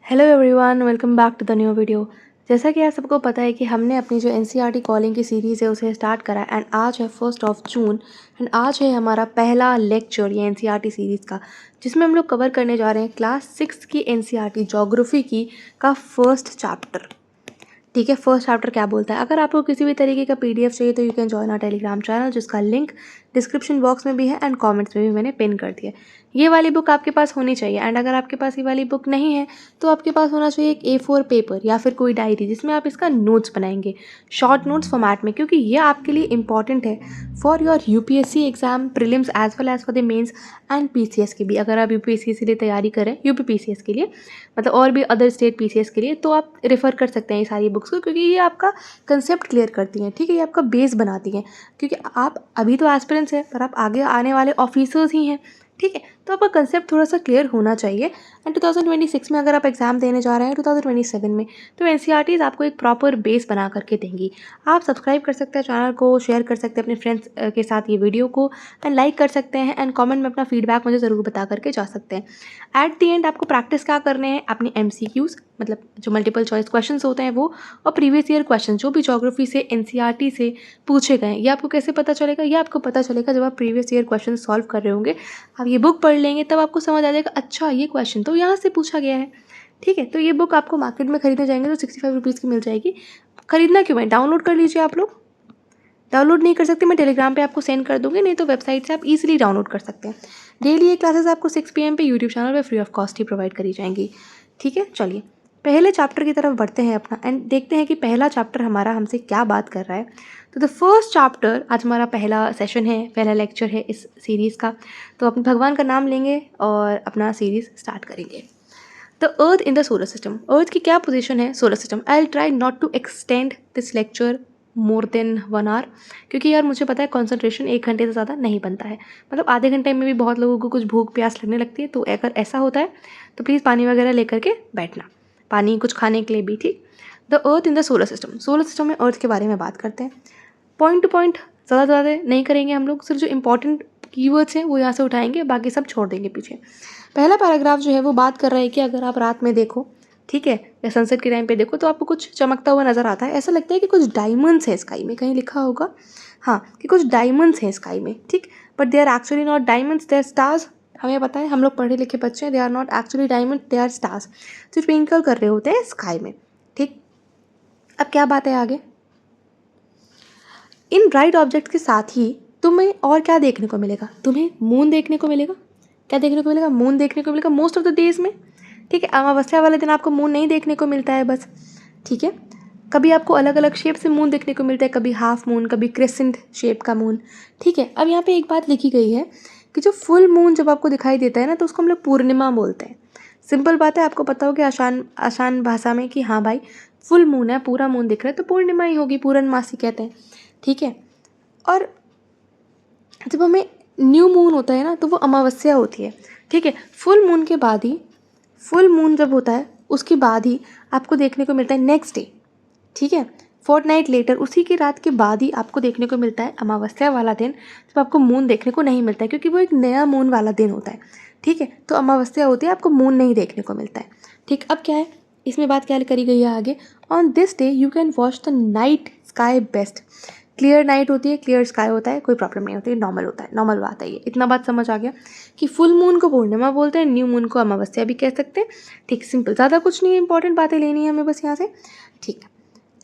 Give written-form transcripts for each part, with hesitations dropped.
Hello everyone, welcome back to the new video. जैसा कि आप सबको पता है कि हमने अपनी जो एनसीईआरटी कॉलिंग की सीरीज़ है उसे स्टार्ट करा एंड आज है 1 जून एंड आज है हमारा पहला लेक्चर ये एनसीईआरटी सीरीज़ का, जिसमें हम लोग कवर करने जा रहे हैं क्लास 6 की एनसीईआरटी ज्योग्राफी की का फर्स्ट चैप्टर। ठीक है, फर्स्ट चैप्टर क्या बोलता है। अगर आपको किसी भी तरीके का पीडीएफ चाहिए तो you can join our Telegram channel, जिसका लिंक डिस्क्रिप्शन बॉक्स में भी है एंड कमेंट्स में भी मैंने पिन कर दिया। ये वाली बुक आपके पास होनी चाहिए एंड अगर आपके पास ये वाली बुक नहीं है तो आपके पास होना चाहिए एक A4 पेपर या फिर कोई डायरी जिसमें आप इसका नोट्स बनाएंगे शॉर्ट नोट्स फॉर्मेट में, क्योंकि ये आपके लिए इंपॉर्टेंट है for your UPSC exam prelims as well as for the mains and PCS के भी। अगर आप यूपीएससी के लिए तैयारी करें, यूपी पीसीएस के लिए मतलब और भी अदर स्टेट पीसीएस के लिए, तो आप रेफ़र कर सकते हैं ये सारी बुक्स को, क्योंकि ये आपका कंसेप्ट क्लियर करती हैं। ठीक है, ये आपका बेस बनाती हैं, क्योंकि आप अभी तो एस्पिरेंट्स हैं पर आप आगे आने वाले ऑफिसर्स ही हैं। ठीक है, तो आपका कंसेप्ट थोड़ा सा क्लियर होना चाहिए एंड 2026 में अगर आप एग्ज़ाम देने जा रहे हैं 2027 में, तो एनसीईआरटीज़ आपको एक प्रॉपर बेस बना करके देंगी। आप सब्सक्राइब कर सकते हैं चैनल को, शेयर कर सकते हैं अपने फ्रेंड्स के साथ ये वीडियो को एंड लाइक कर सकते हैं एंड कमेंट में अपना फीडबैक मुझे ज़रूर बता करके जा सकते हैं। एट द एंड आपको प्रैक्टिस क्या करने हैं, अपनी एमसीक्यूज़ मतलब जो मल्टीपल चॉइस क्वेश्चंस होते हैं वो, और प्रीवियस ईयर क्वेश्चन जो भी ज्योग्राफी से एनसीईआरटी से पूछे गए। ये आपको कैसे पता चलेगा? ये आपको पता चलेगा जब आप प्रीवियस ईयर क्वेश्चन सॉल्व कर रहे होंगे, आप ये बुक पढ़ लेंगे तब आपको समझ आ जाएगा अच्छा ये क्वेश्चन तो यहाँ से पूछा गया है। ठीक है, तो ये बुक आपको मार्केट में खरीदने जाएंगे तो 65 रुपीज़ की मिल जाएगी। खरीदना क्यों है, डाउनलोड कर लीजिए। आप लोग डाउनलोड नहीं कर सकते, मैं टेलीग्राम पे आपको सेंड कर दूंगी, नहीं तो वेबसाइट से आप इजीली डाउनलोड कर सकते हैं। डेली ये क्लासेस आपको 6 PM पे यूट्यूब चैनल पे free of cost he provide करी जाएंगी। ठीक है, चलिए पहले चैप्टर की तरफ बढ़ते हैं अपना एंड देखते हैं कि पहला चैप्टर हमारा हमसे क्या बात कर रहा है। तो द फर्स्ट चैप्टर आज हमारा पहला सेशन है, पहला लेक्चर है इस सीरीज़ का। तो अपने भगवान का नाम लेंगे और अपना सीरीज़ स्टार्ट करेंगे। The Earth in the solar system, Earth की क्या पोजीशन है solar system. I will try not to extend this lecture more than 1 hour, क्योंकि यार मुझे पता है कॉन्सेंट्रेशन 1 घंटे से ज़्यादा नहीं बनता है। मतलब आधे घंटे में भी बहुत लोगों को कुछ भूख प्यास लगने लगती है, तो अगर ऐसा होता है तो प्लीज़ पानी वगैरह लेकर के बैठना, पानी कुछ खाने के लिए भी। ठीक, the Earth in the solar system, solar system में अर्थ के बारे में बात करते हैं। पॉइंट टू पॉइंट ज़्यादा नहीं करेंगे हम लोग, सिर्फ जो इंपॉर्टेंट कीवर्ड्स हैं वो यहाँ से उठाएंगे, बाकी सब छोड़ देंगे पीछे। पहला पैराग्राफ जो है वो बात कर रहा है कि अगर आप रात में देखो, ठीक है, या सनसेट के टाइम पे देखो, तो आपको कुछ चमकता हुआ नज़र आता है। ऐसा लगता है कि कुछ डायमंड्स है स्काई में, कहीं लिखा होगा हाँ कि कुछ डायमंड्स हैं स्काई में। ठीक, but they are actually not diamonds, they are stars. हमें पता है, हम लोग पढ़े लिखे बच्चे हैं, they are not actually diamond, they are stars जो ट्विंकल कर रहे होते हैं स्काई में। ठीक, अब क्या बात है आगे। इन ब्राइट ऑब्जेक्ट के साथ ही तुम्हें और क्या देखने को मिलेगा, तुम्हें मून देखने को मिलेगा। क्या देखने को मिलेगा? मून देखने को मिलेगा मोस्ट ऑफ द डेज में। ठीक है, अमावस्या वाले दिन आपको मून नहीं देखने को मिलता है बस। ठीक है, कभी आपको अलग अलग शेप से मून देखने को मिलता है, कभी हाफ मून, कभी क्रेसेंट शेप का मून। ठीक है, अब यहाँ पे एक बात लिखी गई है कि जो फुल मून जब आपको दिखाई देता है ना, तो उसको हम लोग पूर्णिमा बोलते हैं। सिंपल बात है, आपको पता हो कि आसान आसान भाषा में कि हाँ भाई फुल मून है, पूरा मून दिख रहा है तो पूर्णिमा ही होगी, पूर्णमासी कहते हैं। ठीक है, और जब हमें न्यू मून होता है ना तो वो अमावस्या होती है। ठीक है, फुल मून के बाद ही, फुल मून जब होता है उसके बाद ही आपको देखने को मिलता है नेक्स्ट डे। ठीक है, फोर्टनाइट लेटर, उसी की रात के बाद ही आपको देखने को मिलता है अमावस्या वाला दिन, जब आपको मून देखने को नहीं मिलता है, क्योंकि वो एक नया मून वाला दिन होता है। ठीक है, तो अमावस्या होती है, आपको मून नहीं देखने को मिलता है। ठीक, अब क्या है इसमें बात क्या करी गई है आगे। On this day you can watch the night sky best. Clear night होती है, क्लियर स्काई होता है, कोई प्रॉब्लम नहीं होती है, नॉर्मल होता है, नॉर्मल बात है ये। इतना बात समझ आ गया कि फुल मून को पूर्णिमा बोलते हैं, न्यू मून को अमावस्या भी कह सकते हैं। ठीक, सिंपल, ज़्यादा कुछ नहीं है, इंपॉर्टेंट बातें लेनी है हमें बस यहाँ से। ठीक,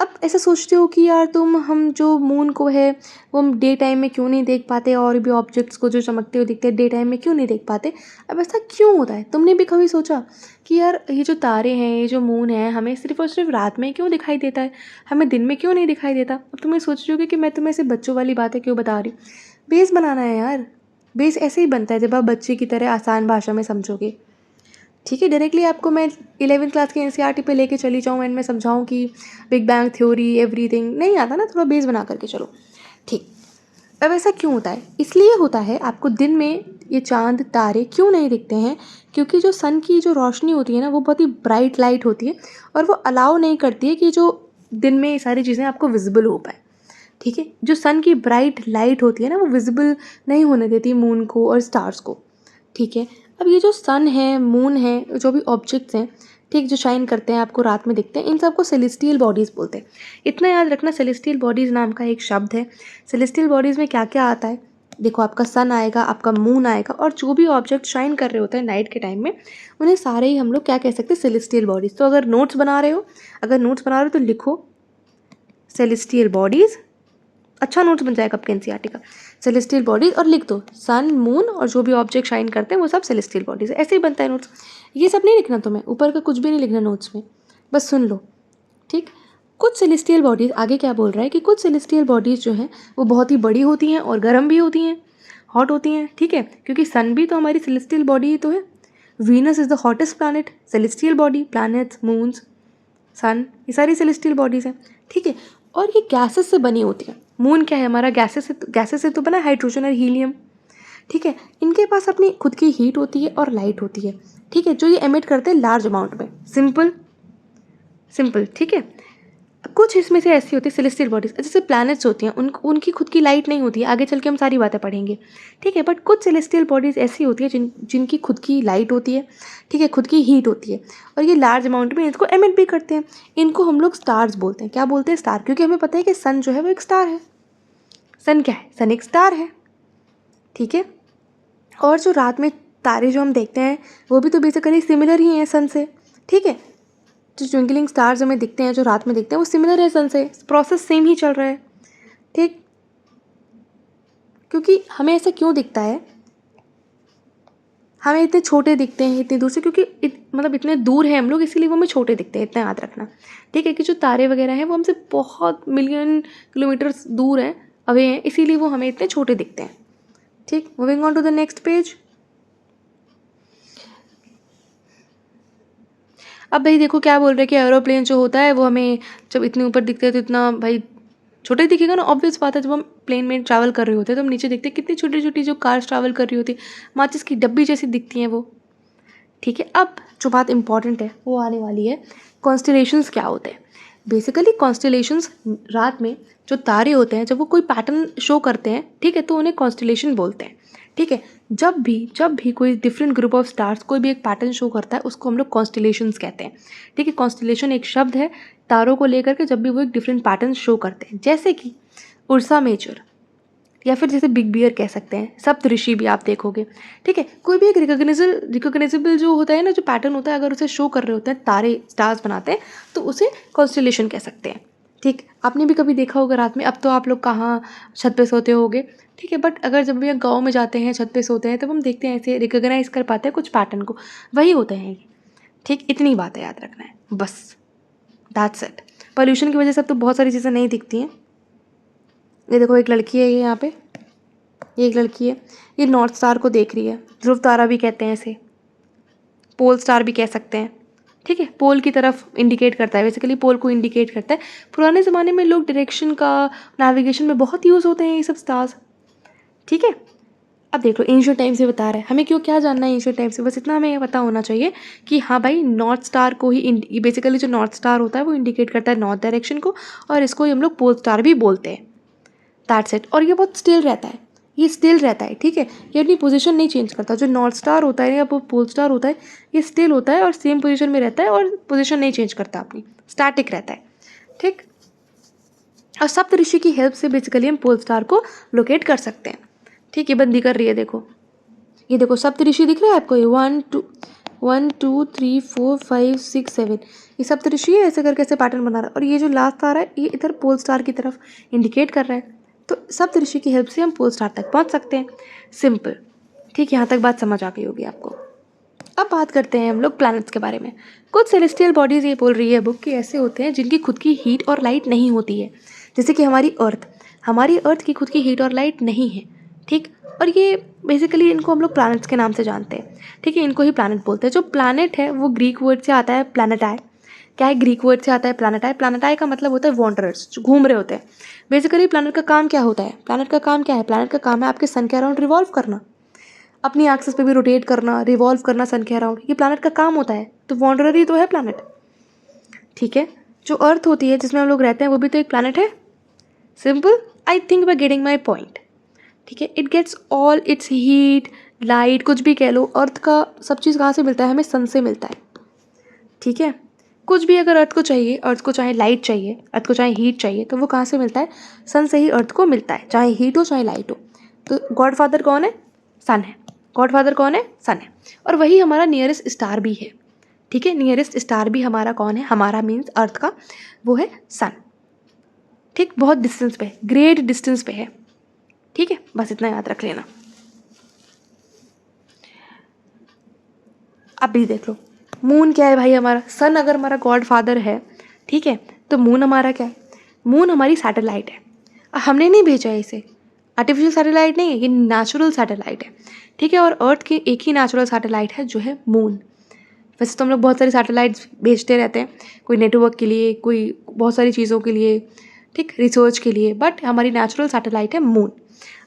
अब ऐसा सोचते हो कि यार तुम, हम जो मून को है वो हम डे टाइम में क्यों नहीं देख पाते, और भी ऑब्जेक्ट्स को जो चमकते हुए दिखते हैं डे टाइम में क्यों नहीं देख पाते। अब ऐसा क्यों होता है, तुमने भी कभी सोचा कि यार ये जो तारे हैं, ये जो मून है, हमें सिर्फ और सिर्फ रात में क्यों दिखाई देता है, हमें दिन में क्यों नहीं दिखाई देता। अब तुम्हें सोच रही हो कि मैं तुम्हें ऐसे बच्चों वाली बातें क्यों बता रही हूँ। बेस बनाना है यार, बेस ऐसे ही बनता है जब आप बच्चे की तरह आसान भाषा में समझोगे। ठीक है, डायरेक्टली आपको मैं 11th क्लास के एनसीईआरटी पे लेके चली जाऊँ एंड मैं समझाऊँ कि बिग बैंग थ्योरी एवरीथिंग, नहीं आता ना, थोड़ा बेस बना करके चलो। ठीक, अब ऐसा क्यों होता है? इसलिए होता है, आपको दिन में ये चांद तारे क्यों नहीं दिखते हैं, क्योंकि जो सन की जो रोशनी होती है ना वो बहुत ही ब्राइट लाइट होती है और वो अलाउ नहीं करती है कि जो दिन में ये सारी चीज़ें आपको विजिबल हो पाए। ठीक है, जो सन की ब्राइट लाइट होती है ना वो विजिबल नहीं होने देती मून को और स्टार्स को। ठीक है, अब ये जो सन है, मून है, जो भी ऑब्जेक्ट्स हैं, ठीक, जो शाइन करते हैं, आपको रात में दिखते हैं, इन सबको सेलेस्टियल बॉडीज़ बोलते हैं। इतना याद रखना, सेलेस्टियल बॉडीज़ नाम का एक शब्द है। सेलेस्टियल बॉडीज़ में क्या क्या आता है, देखो आपका सन आएगा, आपका मून आएगा, और जो भी ऑब्जेक्ट शाइन कर रहे होते हैं नाइट के टाइम में, उन्हें सारे ही हम लोग क्या कह सकते हैं, सेलेस्टियल बॉडीज़। तो अगर नोट्स बना रहे हो तो लिखो सेलेस्टियल बॉडीज़, अच्छा नोट्स बन जाएगा आपके एनसीईआरटी का। सेलेस्टियल बॉडीज़ और लिख दो सन मून और जो भी ऑब्जेक्ट शाइन करते हैं वो सब सेलेस्टियल बॉडीज़ है। ऐसे ही बनता है नोट्स। ये सब नहीं लिखना तुम्हें, ऊपर का कुछ भी नहीं लिखना नोट्स में, बस सुन लो, ठीक। कुछ सेलेस्टियल बॉडीज़, आगे क्या बोल रहा है कि कुछ सेलेस्टियल बॉडीज़ जो हैं वो बहुत ही बड़ी होती हैं और गर्म भी होती हैं, हॉट होती हैं, ठीक है, क्योंकि सन भी तो हमारी सेलेस्टियल बॉडी ही तो है। Venus is the hottest planet, celestial body, planets, moons, sun, ये सारी सेलेस्टियल बॉडीज़ हैं, ठीक है। और ये गैसेस से बनी होती है। मून क्या है हमारा, गैसेस से तो बना, हाइड्रोजन और हीलियम, ठीक है। इनके पास अपनी खुद की हीट होती है और लाइट होती है, ठीक है, जो ये एमिट करते हैं लार्ज अमाउंट में। सिंपल, ठीक है। कुछ इसमें से ऐसी होती है सेलेस्टियल बॉडीज़, जैसे प्लैनेट्स होती हैं, उनकी खुद की लाइट नहीं होती है, आगे चल के हम सारी बातें पढ़ेंगे, ठीक है। बट कुछ सेलेस्टियल बॉडीज़ ऐसी होती है जिनकी खुद की लाइट होती है, ठीक है, खुद की हीट होती है, और ये लार्ज अमाउंट में इसको एमिट भी करते हैं। इनको हम लोग स्टार्स बोलते हैं। क्या बोलते हैं, स्टार, क्योंकि हमें पता है कि सन जो है वो एक स्टार है। सन क्या है, सन एक स्टार है, ठीक है। और जो रात में तारे जो हम देखते हैं वो भी तो बेसिकली सिमिलर ही हैं सन से, ठीक है। जो ट्विंकलिंग स्टार्स हमें दिखते हैं, जो रात में दिखते हैं, वो सिमिलर है सन से, प्रोसेस सेम ही चल रहा है, ठीक। क्योंकि हमें ऐसा क्यों दिखता है, हमें इतने छोटे दिखते हैं इतनी दूर से, क्योंकि मतलब इतने दूर हैं हम लोग, इसीलिए वो हमें छोटे दिखते हैं, इतना याद रखना, ठीक है। कि जो तारे वगैरह हैं वो हमसे बहुत मिलियन किलोमीटर्स दूर हैं, अवे हैं, इसीलिए वो हमें इतने छोटे दिखते हैं, ठीक। Moving on to the next page. अब भाई देखो क्या बोल रहे हैं कि एरोप्लेन जो होता है वो हमें जब इतने ऊपर दिखते हैं तो इतना भाई छोटा ही दिखेगा ना, ऑब्वियस बात है। जब हम प्लेन में ट्रैवल कर रहे होते हैं तो हम नीचे देखते हैं कितनी छोटी छोटी जो कार्स ट्रैवल कर रही होती है, माचिस की डब्बी जैसी दिखती हैं वो, ठीक है। अब जो बात इंपॉर्टेंट है वो आने वाली है, कॉन्स्टलेशंस क्या होते हैं। बेसिकली कॉन्स्टलेशंस, रात में जो तारे होते हैं जब वो कोई पैटर्न शो करते हैं, ठीक है, तो उन्हें कॉन्स्टलेशन बोलते हैं, ठीक है। जब भी कोई डिफरेंट ग्रुप ऑफ स्टार्स कोई भी एक पैटर्न शो करता है उसको हम लोग कॉन्स्टलेशंस कहते हैं, ठीक है। कॉन्स्टलेशन एक शब्द है तारों को लेकर के, जब भी वो एक डिफरेंट पैटर्न शो करते हैं, जैसे कि उर्सा मेजर, या फिर जैसे बिग बियर कह सकते हैं, सप्तऋषि भी आप देखोगे, ठीक है। कोई भी एक रिकॉग्नाइजेबल जो होता है ना, जो पैटर्न होता है, अगर उसे शो कर रहे होते हैं तारे, स्टार्स बनाते हैं, तो उसे कॉन्स्टलेशन कह सकते हैं, ठीक। आपने भी कभी देखा होगा रात में, अब तो आप लोग कहाँ छत पे सोते होगे, ठीक है, बट अगर जब भी गाँव में जाते हैं छत पे सोते हैं तब हम देखते हैं, ऐसे रिकॉग्नाइज कर पाते हैं कुछ पैटर्न को, वही होते हैं ये, ठीक। इतनी बातें याद रखना है बस, दैट्स इट। पॉल्यूशन की वजह से अब तो बहुत सारी चीज़ें नहीं दिखती हैं। ये देखो एक लड़की है, ये यहाँ पे, ये एक लड़की है, ये नॉर्थ स्टार को देख रही है। ध्रुव तारा भी कहते हैं इसे, पोल स्टार भी कह सकते हैं, ठीक है। पोल की तरफ इंडिकेट करता है, बेसिकली पोल को इंडिकेट करता है। पुराने ज़माने में लोग डायरेक्शन का, नेविगेशन में बहुत यूज़ होते हैं ये सब स्टार्स, ठीक है। अब देख लो एंशिएंट टाइम से बता रहा है, हमें क्यों क्या जानना है एंशिएंट टाइम से, बस इतना हमें पता होना चाहिए कि हाँ भाई नॉर्थ स्टार को ही बेसिकली जो नॉर्थ स्टार होता है वो इंडिकेट करता है नॉर्थ डायरेक्शन को, और इसको ही हम लोग पोल स्टार भी बोलते हैं, दैट्स इट। और ये बहुत स्टिल रहता है, ये स्टिल रहता है, ठीक है। ये अपनी पोजीशन नहीं चेंज करता। जो नॉर्थ स्टार होता है या पोल स्टार होता है, ये स्टिल होता है और सेम पोजीशन में रहता है और पोजीशन नहीं चेंज करता अपनी, स्टैटिक रहता है, ठीक। और सप्तऋषि की हेल्प से बेसिकली हम पोल स्टार को लोकेट कर सकते हैं, ठीक। ये बंदी कर रही है, देखो ये देखो सप्तऋषि दिख रहा है आपको, ये 1 2 3 4 5 6 7, ये सप्तऋषि है, ऐसे करके ऐसे पैटर्न बना रहा है। और ये जो लास्ट आ रहा है ये इधर पोल स्टार की तरफ इंडिकेट कर रहा है, तो सप्तऋषि की हेल्प से हम पोल स्टार तक पहुंच सकते हैं, सिंपल, ठीक। यहाँ तक बात समझ आ गई होगी आपको। अब बात करते हैं हम लोग प्लैनेट्स के बारे में। कुछ सेलेस्टियल बॉडीज़, ये बोल रही है बुक, कि ऐसे होते हैं जिनकी खुद की हीट और लाइट नहीं होती है, जैसे कि हमारी अर्थ की खुद की हीट और लाइट नहीं है, ठीक। और ये बेसिकली इनको हम लोग प्लैनेट्स के नाम से जानते हैं, ठीक है। इनको ही प्लैनेट बोलते हैं। जो प्लैनेट है वो ग्रीक वर्ड से आता है प्लैनेटाई। क्या है, ग्रीक वर्ड से आता है प्लैनेटाई। प्लैनेटाई का मतलब होता है वॉन्डरर्स, जो घूम रहे होते हैं। बेसिकली प्लैनेट का काम क्या होता है, प्लैनेट का काम क्या है, प्लैनेट का काम है आपके सन के अराउंड रिवॉल्व करना, अपनी एक्सिस पे भी रोटेट करना, रिवॉल्व करना सन के अराउंड, ये प्लैनेट का काम होता है। तो वॉन्डरर ही तो है प्लैनेट, ठीक है। जो अर्थ होती है जिसमें हम लोग रहते हैं वो भी तो एक प्लैनेट है, simple. I think by getting my point, ठीक है। It gets all its heat, light, कुछ भी कह लो, अर्थ का सब चीज़ कहाँ से मिलता है, हमें सन से मिलता है, ठीक है। कुछ भी अगर अर्थ को चाहिए, अर्थ को चाहे लाइट चाहिए, अर्थ को चाहे हीट चाहिए, तो वो कहाँ से मिलता है? सन से ही अर्थ को मिलता है, चाहे हीट हो चाहे लाइट हो। तो गॉडफादर कौन है? सन है। गॉडफादर कौन है? सन है। और वही हमारा नियरेस्ट स्टार भी है। ठीक है, नियरेस्ट स्टार भी हमारा कौन है? हमारा मीन्स अर्थ का वो है सन। ठीक, बहुत डिस्टेंस पे है, ग्रेट डिस्टेंस पे है। ठीक है, बस इतना याद रख लेना। अब भी देख लो, मून क्या है भाई हमारा? सन अगर हमारा गॉड फादर है, ठीक है, तो मून हमारा क्या है? मून हमारी सैटेलाइट है। हमने नहीं भेजा है इसे, आर्टिफिशियल सैटेलाइट नहीं है, ये नेचुरल सैटेलाइट है। ठीक है, और अर्थ की एक ही नेचुरल सैटेलाइट है जो है मून। वैसे तो हम लोग बहुत सारी सैटेलाइट्स भेजते रहते हैं, कोई नेटवर्क के लिए, कोई बहुत सारी चीज़ों के लिए, ठीक, रिसर्च के लिए, बट हमारी नेचुरल सैटेलाइट है मून।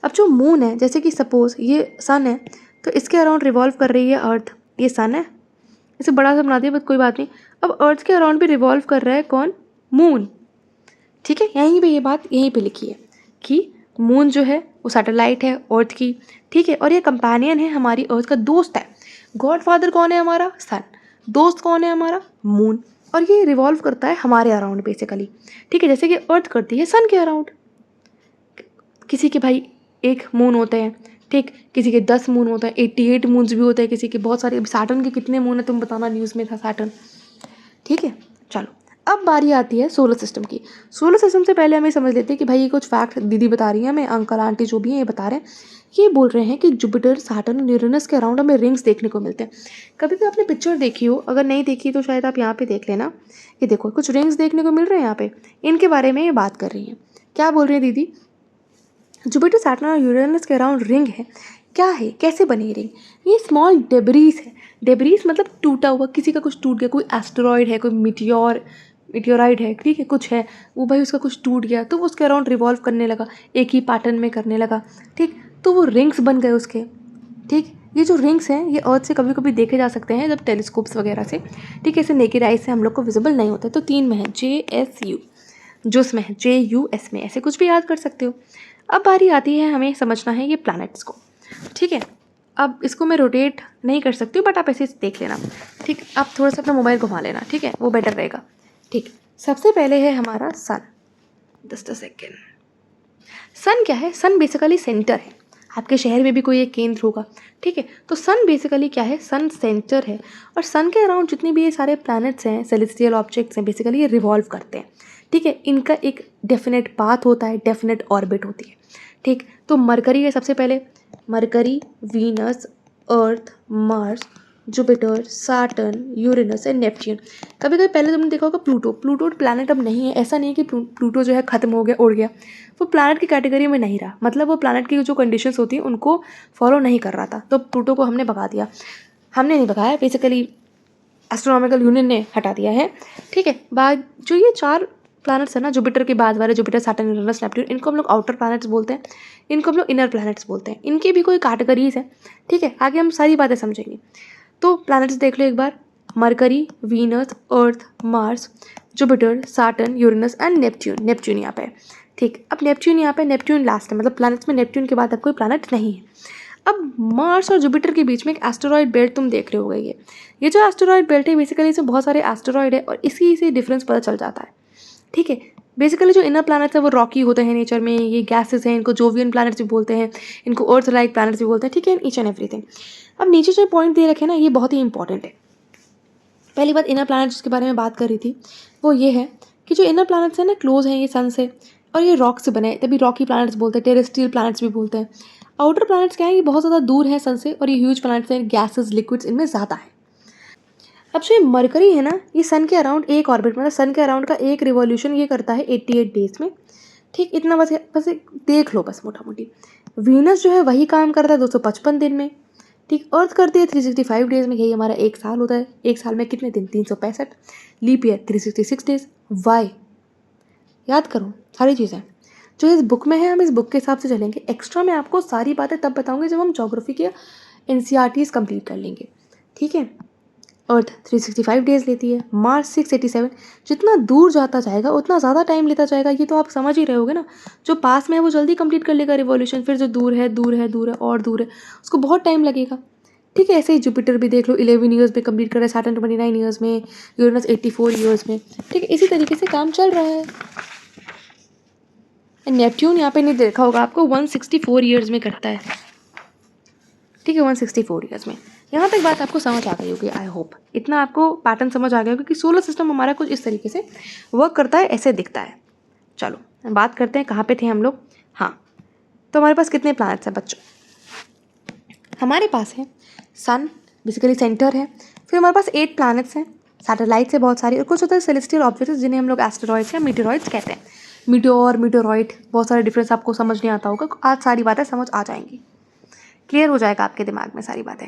अब जो मून है, जैसे कि सपोज ये सन है, तो इसके अराउंड रिवॉल्व कर रही है अर्थ। ये सन है, इसे बड़ा सा बना दिया बट कोई बात नहीं। अब अर्थ के अराउंड भी रिवॉल्व कर रहा है कौन? मून। ठीक है, यहीं पे ये बात यहीं पे लिखी है कि मून जो है वो सैटेलाइट है अर्थ की। ठीक है, और ये कंपेनियन है, हमारी अर्थ का दोस्त है। गॉड फादर कौन है? हमारा सन। दोस्त कौन है? हमारा मून। और ये रिवॉल्व करता है हमारे अराउंड बेसिकली। ठीक है, जैसे कि अर्थ करती है सन के अराउंड। किसी के भाई एक मून होते हैं, ठीक, किसी के 10 मून होते हैं, 88 मून्स भी होते हैं किसी के, बहुत सारे। सैटर्न के कितने मून है तुम बताना, न्यूज़ में था सैटर्न। ठीक है, चलो अब बारी आती है सोलर सिस्टम की। सोलर सिस्टम से पहले हमें समझ लेते हैं कि भाई ये कुछ फैक्ट दीदी बता रही है हमें, अंकल आंटी जो भी हैं ये बता रहे हैं। ये बोल रहे हैं कि जुपिटर, सैटर्न और यूरेनस के अराउंड हमें रिंग्स देखने को मिलते हैं। कभी भी आपने पिक्चर देखी हो, अगर नहीं देखी तो शायद आप यहाँ पे देख लेना। ये देखो कुछ रिंग्स देखने को मिल रहे हैं यहाँ पे, इनके बारे में ये बात कर रही हैं। क्या बोल रही है दीदी? जुपिटर, सैटर्न और यूरेनस के अराउंड रिंग है। क्या है, कैसे बनी रिंग? ये स्मॉल डेब्रीज है। डेब्रीज मतलब टूटा हुआ, किसी का कुछ टूट गया, कोई एस्टेरॉयड है, कोई मीटियोराइड है, ठीक है, कुछ है वो भाई, उसका कुछ टूट गया तो वो उसके अराउंड रिवॉल्व करने लगा, एक ही पैटर्न में करने लगा। ठीक, तो वो रिंग्स बन गए उसके। ठीक, ये जो रिंग्स हैं ये अर्थ से कभी कभी देखे जा सकते हैं जब टेलीस्कोप्स वगैरह से, ठीक है, ऐसे नेकेड आइज से हम लोग को विजिबल नहीं होता। तो 3 में है, JSU, जो उसमें है JUS में, ऐसे कुछ भी याद कर सकते हो। अब बारी आती है हमें समझना है ये प्लैनेट्स को। ठीक है, अब इसको मैं रोटेट नहीं कर सकती हूँ बट आप ऐसे देख लेना। ठीक, आप थोड़ा सा अपना मोबाइल घुमा लेना, ठीक है, वो बेटर रहेगा। ठीक, सबसे पहले है हमारा सन। Just a second. सन क्या है? सन बेसिकली सेंटर है। आपके शहर में भी कोई एक केंद्र होगा, ठीक है, तो सन बेसिकली क्या है? सन सेंटर है। और सन के अराउंड जितने भी ये सारे प्लैनेट्स हैं, सेलेस्टियल ऑब्जेक्ट्स हैं, बेसिकली ये रिवॉल्व करते हैं। ठीक है, इनका एक डेफिनेट पाथ होता है, डेफिनेट ऑर्बिट होती है। ठीक, तो मरकरी है सबसे पहले, mercury, Venus, Earth, Mars, Jupiter, Saturn, Uranus and Neptune. कभी कभी पहले तुमने देखा होगा प्लूटो। प्लूटो प्लैनेट अब नहीं है, ऐसा नहीं है कि प्लूटो जो है ख़त्म हो गया, उड़ गया, वो प्लैनेट की कैटेगरी में नहीं रहा, मतलब वो प्लैनेट की जो कंडीशंस होती हैं उनको फॉलो नहीं कर रहा था, तो प्लूटो को हमने भगा दिया। हमने नहीं भगाया, बेसिकली एस्ट्रोनॉमिकल यूनियन ने हटा दिया है। ठीक है, बाद जो ये 4 प्लैनेट्स है ना, जुपिटर के बाद वाले, जुपिटर, सैटर्न, यूरेनस, नेपच्यून, इनको हम लोग आउटर प्लैनेट्स बोलते हैं, इनको हम लोग इनर प्लैनेट्स बोलते हैं। इनकी भी कोई कैटेगरीज है, ठीक है, आगे हम सारी बातें समझेंगे। तो प्लैनेट्स देख लो एक बार, Mercury, Venus, Earth, Mars, Jupiter, Saturn, Uranus and Neptune. Neptune यहाँ पे है। ठीक, अब नेपच्यून यहाँ पे, नेपच्यून लास्ट है, मतलब प्लैनेट्स में नेपच्यून के बाद अब कोई प्लैनेट नहीं है। अब मार्स और जुपिटर के बीच में एक एस्टेरॉयड बेल्ट तुम देख रहे होगे। ये जो एस्टेरॉयड बेल्ट है बेसिकली इसमें बहुत सारे एस्टेरॉयड है और इसी से डिफरेंस पता चल जाता है। ठीक है, बेसिकली जो इनर प्लैनेट्स है वो रॉकी होते हैं नेचर में, ये गैसेस हैं, इनको जोवियन प्लैनेट्स भी बोलते हैं, इनको अर्थ लाइक प्लैनेट्स भी बोलते हैं। ठीक है, ईच एंड एवरीथिंग। अब नीचे जो पॉइंट दे रखे हैं ना, ये बहुत ही इंपॉर्टेंट है। पहली बात, इनर प्लैनेट्स जिसके बारे में बात कर रही थी वो ये है कि जो इनर प्लैनेट्स हैं ना, क्लोज हैं ये सन से, और ये रॉक से बने, तभी रॉकी प्लैनेट्स बोलते हैं, टेरेस्ट्रियल प्लैनेट्स भी बोलते हैं। आउटर प्लैनेट्स क्या है, ये बहुत ज़्यादा दूर है सन से, और ये ह्यूज प्लैनेट्स हैं, गैसेस, लिक्विड्स इनमें ज़्यादा है। अब जो ये मरकरी है ना, ये सन के अराउंड एक ऑर्बिट, मतलब सन के अराउंड का एक रिवॉल्यूशन ये करता है 88 डेज में। ठीक, इतना बस देख लो बस मोटा मोटी। वीनस जो है वही काम करता है 255 दिन में। ठीक, अर्थ करती है 365 डेज में, यही हमारा एक साल होता है। एक साल में कितने दिन? 365। Leap year 366 days. वाई याद करो सारी चीज़ें जो इस बुक में है, हम इस बुक के हिसाब से चलेंगे। एक्स्ट्रा मैं आपको सारी बातें तब बताऊंगी जब हम ज्योग्राफी के NCERTs कंप्लीट कर लेंगे। ठीक है, अर्थ 365 डेज लेती है, मार्स 687। जितना दूर जाता जाएगा उतना ज़्यादा टाइम लेता जाएगा, ये तो आप समझ ही रहे होगे ना। जो पास में है वो जल्दी कंप्लीट कर लेगा रिवॉल्यूशन, फिर जो दूर है दूर है दूर है और दूर है उसको बहुत टाइम लगेगा। ठीक है। ऐसे ही जुपिटर भी देख लो 11 ईयर्स में कंप्लीट कर रहा है, सैटर्न 29 ईयर्स में, यूरेनस 84 ईयर्स में। ठीक है, इसी तरीके से काम चल रहा है। नेपट्यून यहाँ पे नहीं देखा होगा आपको, 164 ईयर्स में करता है। ठीक है, 164 ईयर्स में। यहाँ तक बात आपको समझ आ गई होगी, आई होप इतना आपको पैटर्न समझ आ गया होगा कि सोलर सिस्टम हमारा कुछ इस तरीके से वर्क करता है, ऐसे दिखता है। चलो बात करते हैं कहाँ पे थे हम लोग। हाँ, तो हमारे पास कितने प्लैनेट्स हैं बच्चों? हमारे पास है सन, बेसिकली सेंटर है। फिर हमारे पास 8 प्लैनेट्स हैं, सैटेलाइट्स है बहुत सारी, और कुछ होता है सेलेस्टियल ऑब्जेक्ट्स जिन्हें हम लोग एस्टेरॉइड्स या मीटेरॉइड्स कहते हैं। मीटेओर, मीटेरॉइड, बहुत सारे डिफरेंस आपको समझ नहीं आता होगा, आज सारी बातें समझ आ जाएंगी, क्लियर हो जाएगा आपके दिमाग में सारी बातें।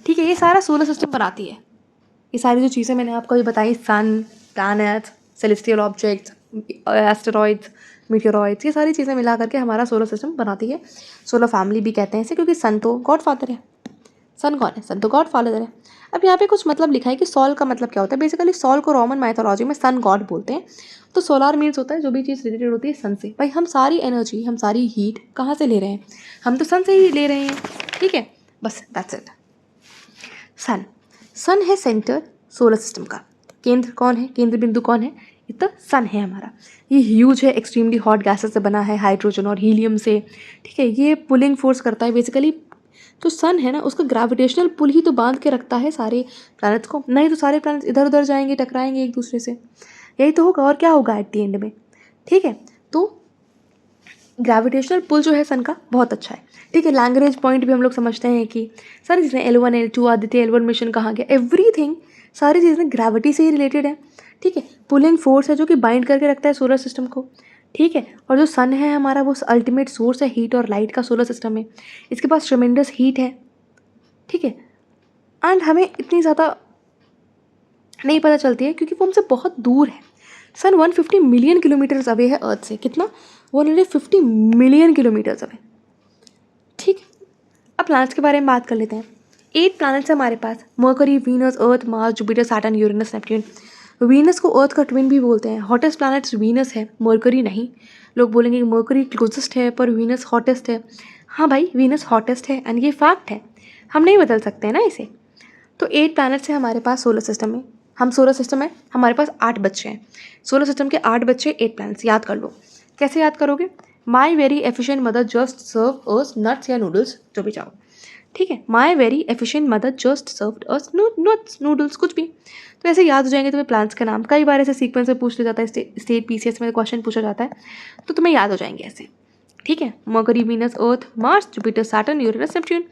ठीक है, ये सारा सोलर सिस्टम बनाती है। ये सारी जो चीज़ें मैंने आपको अभी बताई, सन, planets, celestial objects, asteroids, meteoroids, ये सारी चीज़ें मिला करके हमारा सोलर सिस्टम बनाती है। सोलर फैमिली भी कहते हैं इसे, क्योंकि सन तो गॉड फादर है। सन कौन है? सन तो गॉड फादर है। अब यहाँ पे कुछ मतलब लिखा है कि सॉल का मतलब क्या होता है। बेसिकली सॉल को रोमन माइथोलॉजी में सन गॉड बोलते हैं। तो सोलार मीन्स होता है जो भी चीज़ रिलेटेड होती है सन से। भाई हम सारी एनर्जी, हम सारी हीट कहाँ से ले रहे हैं? हम तो सन से ही ले रहे हैं। ठीक है, बस दैट्स इट। सन, सन है सेंटर सोलर सिस्टम का। केंद्र कौन है? केंद्र बिंदु कौन है? ये तो सन है हमारा। ये ह्यूज है, एक्सट्रीमली हॉट गैसेस से बना है, हाइड्रोजन और हीलियम से। ठीक है, ये पुलिंग फोर्स करता है। बेसिकली जो सन है ना, उसका ग्रेविटेशनल पुल ही तो बांध के रखता है सारे प्लैनेट्स को, नहीं तो सारे प्लैनेट्स इधर उधर जाएंगे, टकराएंगे एक दूसरे से। यही तो होगा, और क्या होगा एट द एंड में। ठीक है, तो ग्रेविटेशनल पुल जो है सन का बहुत अच्छा है। ठीक है, लैग्रेंज पॉइंट भी हम लोग समझते हैं कि सारी चीज़ें L1 L2 Aditya L1 mission कहाँ गया, एवरीथिंग, सारी चीज़ें ग्रेविटी से ही रिलेटेड है। ठीक है, पुलिंग फोर्स है जो कि बाइंड करके रखता है सोलर सिस्टम को। ठीक है, और जो सन है हमारा, वो अल्टीमेट सोर्स है हीट और लाइट का सोलर सिस्टम में। इसके पास ट्रेमेंडस हीट है। ठीक है, एंड हमें इतनी ज़्यादा नहीं पता चलती है क्योंकि वो हमसे बहुत दूर है। सन 150 मिलियन किलोमीटर्स अवे है अर्थ से। कितना? 150 मिलियन किलोमीटर्स अवे। ठीक, अब प्लैनेट्स के बारे में बात कर लेते हैं। 8 प्लैनेट्स हैं हमारे पास, Mercury, Venus, Earth, Mars, Jupiter, Saturn, Uranus, Neptune. Venus को अर्थ का ट्विन भी बोलते हैं। हॉटेस्ट प्लैनेट्स वीनस है, मरकरी नहीं। लोग बोलेंगे कि मरकरी क्लोजेस्ट है पर वीनस हॉटेस्ट है। हाँ भाई, वीनस हॉटेस्ट है एंड ये फैक्ट है, हम नहीं बदल सकते हैं ना इसे। तो 8 प्लैनेट्स हैं हमारे पास सोलर सिस्टम में। हम सोलर सिस्टम में हमारे पास 8 बच्चे हैं। सोलर सिस्टम के 8 बच्चे, 8 प्लैनेट्स। याद कर लो। कैसे याद करोगे? My very efficient mother just serve us nuts या नूडल्स, जो भी चाहो। ठीक है, my very efficient mother just served us nuts, noodles, कुछ भी। तो ऐसे याद हो जाएंगे तुम्हें प्लान्स का नाम। कई बार ऐसे सीक्वेंस में पूछ लिया जाता है, स्टेट PCS में क्वेश्चन पूछा जाता है, तो तुम्हें याद हो जाएंगे ऐसे। ठीक है, Mercury, Venus, Earth, Mars, Jupiter, Saturn, Uranus, Neptune.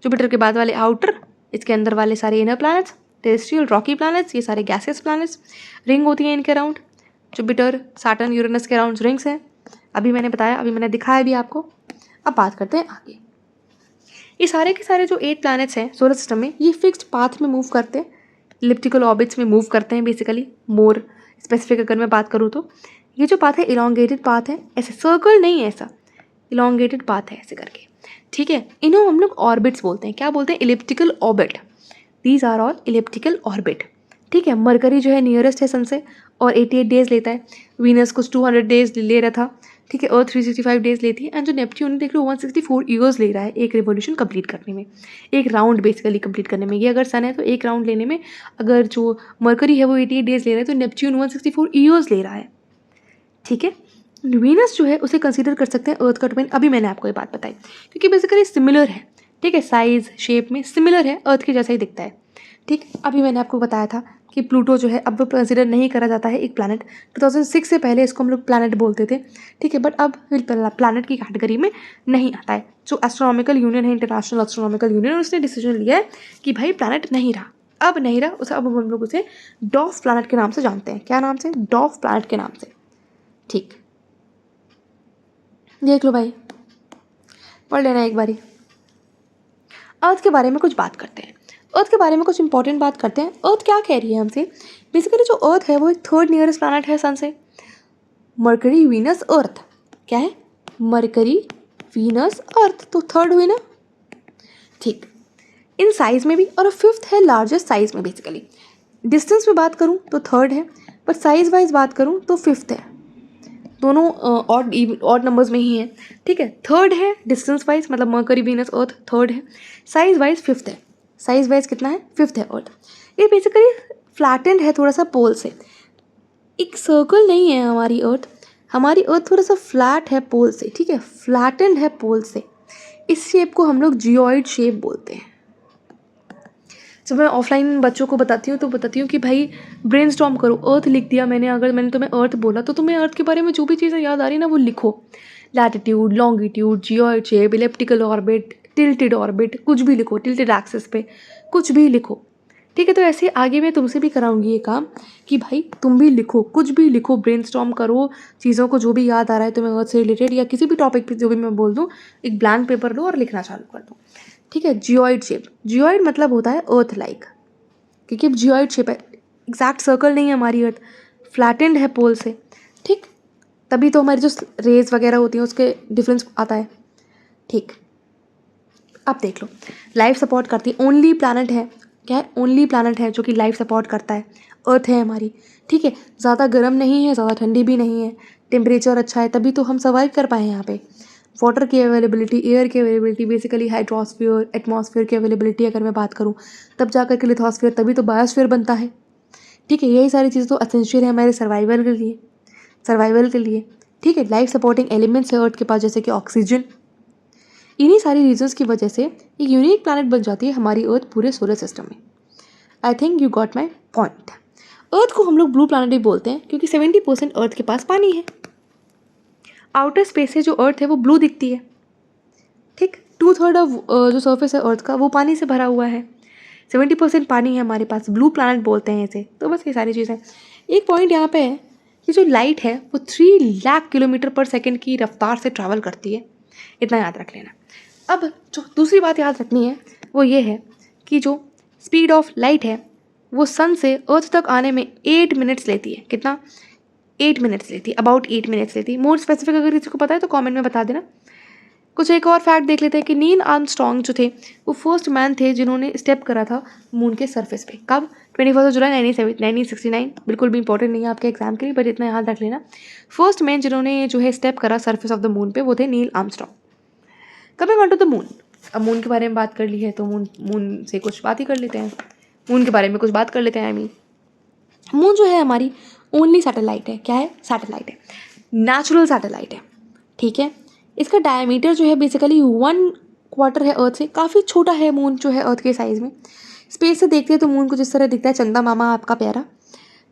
Jupiter के बाद वाले आउटर, इसके अंदर वाले सारे inner planets. Terrestrial rocky planets, ये सारे गैसेस प्लैनेट्स। रिंग होती है इनके अराउंड। जुपिटर, सैटर्न, यूरेनस के अराउंड रिंग्स हैं। अभी मैंने बताया, अभी मैंने दिखाया भी आपको। अब बात करते हैं आगे। ये सारे के सारे जो 8 प्लैनेट्स हैं सोलर सिस्टम में, ये फिक्स्ड पाथ में मूव करते हैं, इलिप्टिकल ऑर्बिट्स में मूव करते हैं। बेसिकली मोर स्पेसिफिक अगर मैं बात करूँ तो ये जो पाथ है इलोंगेटेड पाथ है, ऐसे सर्कल नहीं है, ऐसा इलोंगेटेड पाथ है ऐसे करके। ठीक है, इन्हों हम लोग ऑर्बिट्स बोलते हैं। क्या बोलते हैं? Elliptical orbit. These are all elliptical orbit. ठीक है, मरकरी जो है नियरेस्ट है सन से और 88 डेज लेता है। वीनस कुछ 200 डेज ले रहा था। ठीक है, अर्थ 365 डेज लेती है। एंड जो नेपट्यून देख लो 164 ईयर्स ले रहा है एक रिवोल्यूशन कंप्लीट करने में, एक राउंड बेसिकली कंप्लीट करने में। ये अगर सन है तो एक राउंड लेने में, अगर जो मरकरी है वो 88 डेज ले रहा है, तो नेपट्यून 164 ईयर्स ले रहा है। ठीक है, वीनस जो है उसे कंसीडर कर सकते हैं अर्थ का ट्विन। अभी मैंने आपको ये बात बताई क्योंकि बेसिकली सिमिलर है। ठीक है, साइज शेप में सिमिलर है, अर्थ के जैसा ही दिखता है। ठीक, अभी मैंने आपको बताया था कि प्लूटो जो है अब कंसीडर नहीं करा जाता है एक प्लैनेट। 2006 से पहले इसको हम लोग प्लैनेट बोलते थे। ठीक है, बट अब प्लैनेट की कैटेगरी में नहीं आता है। जो एस्ट्रोनॉमिकल यूनियन है, इंटरनेशनल एस्ट्रोनॉमिकल यूनियन, उसने डिसीजन लिया है कि भाई प्लैनेट नहीं रहा, अब नहीं रहा उसे, अब हम लोग उसे डॉफ प्लैनेट के नाम से जानते हैं। क्या नाम से? डॉफ प्लैनेट के नाम से। ठीक, देख लो भाई, पढ़ लेना एक बारी। अर्थ के बारे में कुछ बात करते हैं। अर्थ के बारे में कुछ इंपॉर्टेंट बात करते हैं। अर्थ क्या कह रही है हमसे? बेसिकली जो अर्थ है वो एक थर्ड नियरेस्ट प्लैनेट है सन से। मरकरी, वीनस, अर्थ। क्या है? मरकरी, वीनस, अर्थ, तो थर्ड हुई ना। ठीक, इन साइज में भी, और फिफ्थ है लार्जेस्ट साइज में। बेसिकली डिस्टेंस में बात करूँ तो थर्ड है, पर साइज वाइज बात करूँ तो फिफ्थ है। दोनों ऑड नंबर्स में ही है। ठीक है, थर्ड है डिस्टेंस वाइज, मतलब मरकरी, वीनस, अर्थ थर्ड है, साइज वाइज फिफ्थ है। साइज वाइज कितना है, 5th है अर्थ। ये बेसिकली फ्लैटेंड है थोड़ा सा पोल से, एक सर्कल नहीं है हमारी अर्थ थोड़ा सा फ्लैट है पोल से, ठीक है, फ्लैटेंड है पोल से। इस शेप को हम लोग जियोइड शेप बोलते हैं। जब मैं ऑफलाइन बच्चों को बताती हूँ तो बताती हूँ कि भाई ब्रेनस्टॉर्म करो, अर्थ लिख दिया मैंने, अगर मैंने तुम्हें अर्थ बोला तो तुम्हें अर्थ के बारे में जो भी चीज़ें याद आ रही है ना वो लिखो। Latitude, longitude, geoid shape, elliptical orbit, tilted orbit, कुछ भी लिखो, टिल्टेड एक्सिस पे कुछ भी लिखो, ठीक है। तो ऐसे आगे मैं तुमसे भी कराऊंगी ये काम कि भाई तुम भी लिखो, कुछ भी लिखो, ब्रेनस्टॉर्म करो चीज़ों को, जो भी याद आ रहा है तुम्हें अर्थ से रिलेटेड या किसी भी टॉपिक पे जो भी मैं बोल दूँ, एक ब्लैंक पेपर लो और लिखना चालू कर दो, ठीक है। जियोइड शेप, जियोइड मतलब होता है अर्थ लाइक, क्योंकि अब जियोइड शेप है, एग्जैक्ट सर्कल नहीं है हमारी अर्थ, फ्लैटेंड है पोल से, ठीक। तभी तो हमारी जो रेज वगैरह होती हैं उसके डिफरेंस आता है, ठीक। अब देख लो, लाइफ सपोर्ट करती है, ओनली प्लैनेट है, क्या है, ओनली प्लैनेट है जो कि लाइफ सपोर्ट करता है, अर्थ है हमारी, ठीक है। ज़्यादा गर्म नहीं है, ज़्यादा ठंडी भी नहीं है, टेम्परेचर अच्छा है, तभी तो हम सर्वाइव कर पाए हैं यहाँ पे। वाटर की अवेलेबिलिटी, एयर की अवेलेबिलिटी, बेसिकली हाइड्रोस्फीयर, एटमॉस्फेयर की अवेलेबिलिटी अगर मैं बात करूँ, तब जाकर के लिथोस्फीयर, तभी तो बायोस्फीयर बनता है, ठीक है। यही सारी चीज़ें तो असेंशियल है हमारे सर्वाइवल के लिए, ठीक है। लाइफ सपोर्टिंग एलिमेंट्स है अर्थ के पास, जैसे कि ऑक्सीजन। इन्हीं सारी रीजंस की वजह से एक यूनिक प्लैनेट बन जाती है हमारी अर्थ पूरे सोलर सिस्टम में। I think you got my point. Earth को हम लोग ब्लू प्लैनेट भी बोलते हैं क्योंकि 70% अर्थ के पास पानी है। आउटर स्पेस से जो अर्थ है वो ब्लू दिखती है, ठीक। 2/3 ऑफ जो सर्फेस है अर्थ का वो पानी से भरा हुआ है, 70% पानी है हमारे पास, ब्लू प्लैनेट बोलते हैं इसे। तो बस ये सारी चीज़ें। एक पॉइंट यहाँ पे है कि जो लाइट है वो 3 लाख किलोमीटर पर सेकेंड की रफ्तार से ट्रैवल करती है, इतना याद रख लेना। अब जो दूसरी बात याद रखनी है वो ये है कि जो स्पीड ऑफ लाइट है वो सन से अर्थ तक आने में 8 मिनट्स लेती है। कितना? 8 मिनट्स लेती है, अबाउट 8 मिनट्स लेती है। मोर स्पेसिफिक अगर किसी को पता है तो कमेंट में बता देना। कुछ एक और फैक्ट देख लेते हैं कि नील आर्मस्ट्रॉन्ग जो थे वो फर्स्ट मैन थे जिन्होंने स्टेप करा था मून के सरफेस पे। कब? 21 जुलाई 1969। बिल्कुल भी इंपॉर्टेंट नहीं है आपके एग्जाम के लिए, बट इतना याद रख लेना। फर्स्ट मैन जिन्होंने जो है स्टेप करा सरफेस ऑफ द मून पे वो थे Neil Armstrong. Coming on to the moon. अब मून के बारे में बात कर ली है तो मून से कुछ बात ही कर लेते हैं, मून के बारे में कुछ बात कर लेते हैं। आई मीन मून जो है हमारी ओनली सैटेलाइट है। क्या है? सैटेलाइट है, नेचुरल सैटेलाइट है, ठीक है। इसका डायमीटर जो है बेसिकली 1/4 है अर्थ से, काफ़ी छोटा है मून जो है अर्थ के साइज़ में। स्पेस से देखते हैं तो मून कुछ इस तरह दिखता है, चंदा मामा आपका प्यारा,